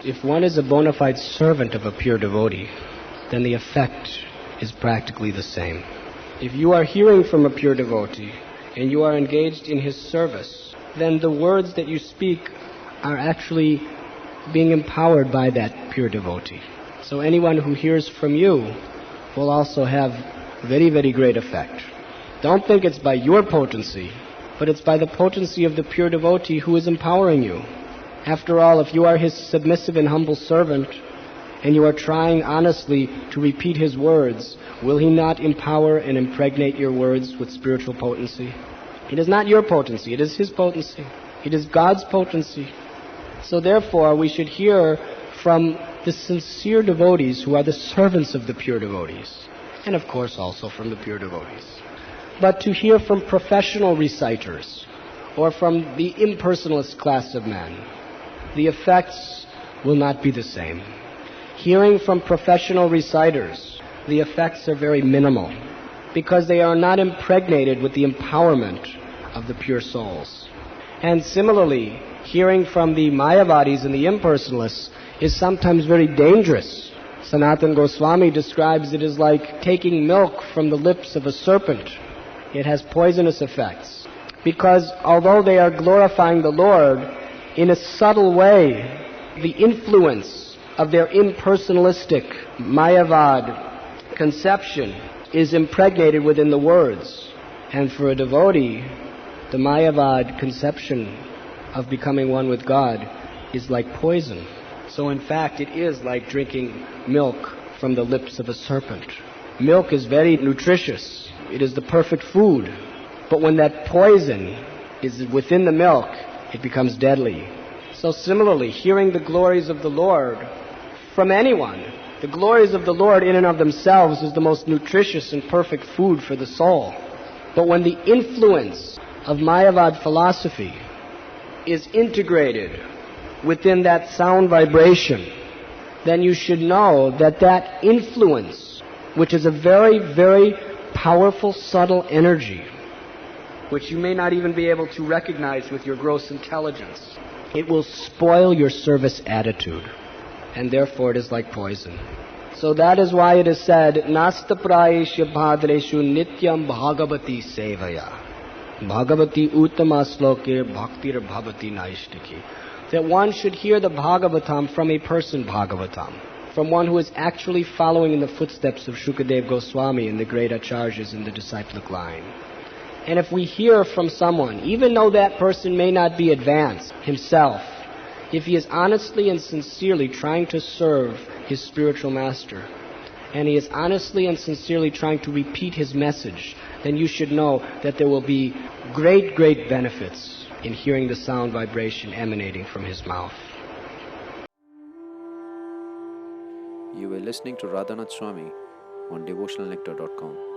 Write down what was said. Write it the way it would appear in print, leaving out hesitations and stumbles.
if one is a bona fide servant of a pure devotee, then the effect is practically the same. If you are hearing from a pure devotee and you are engaged in his service, then the words that you speak are actually being empowered by that pure devotee. So anyone who hears from you will also have very, very great effect. Don't think it's by your potency, but it's by the potency of the pure devotee who is empowering you. After all, if you are his submissive and humble servant, and you are trying honestly to repeat his words, will he not empower and impregnate your words with spiritual potency? It is not your potency, it is his potency. It is God's potency. So therefore, we should hear from the sincere devotees who are the servants of the pure devotees, and of course also from the pure devotees. But to hear from professional reciters, or from the impersonalist class of men, the effects will not be the same. Hearing from professional reciters, the effects are very minimal, because they are not impregnated with the empowerment of the pure souls. And similarly, hearing from the Mayavadis and the impersonalists is sometimes very dangerous. Sanatana Goswami describes it as like taking milk from the lips of a serpent. It has poisonous effects, because although they are glorifying the Lord, in a subtle way, the influence of their impersonalistic Mayavad conception is impregnated within the words. And for a devotee, the Mayavad conception of becoming one with God is like poison. So in fact, it is like drinking milk from the lips of a serpent. Milk is very nutritious. It is the perfect food. But when that poison is within the milk, it becomes deadly. So similarly, hearing the glories of the Lord from anyone, the glories of the Lord in and of themselves is the most nutritious and perfect food for the soul. But when the influence of Mayavad philosophy is integrated within that sound vibration, then you should know that that influence, which is a very, very powerful, subtle energy, which you may not even be able to recognize with your gross intelligence, it will spoil your service attitude, and therefore it is like poison. So that is why it is said, Nasta prayesya bhadreshu nityam bhagavati sevaya. Bhagavati uttama sloke bhaktir bhavati naishtiki. That one should hear the Bhagavatam from a person Bhagavatam, from one who is actually following in the footsteps of Shukadev Goswami and the great Acharyas in the disciplic line. And if we hear from someone, even though that person may not be advanced himself, if he is honestly and sincerely trying to serve his spiritual master, and he is honestly and sincerely trying to repeat his message, then you should know that there will be great, great benefits in hearing the sound vibration emanating from his mouth. You were listening to Radhanath Swami on devotionalnectar.com.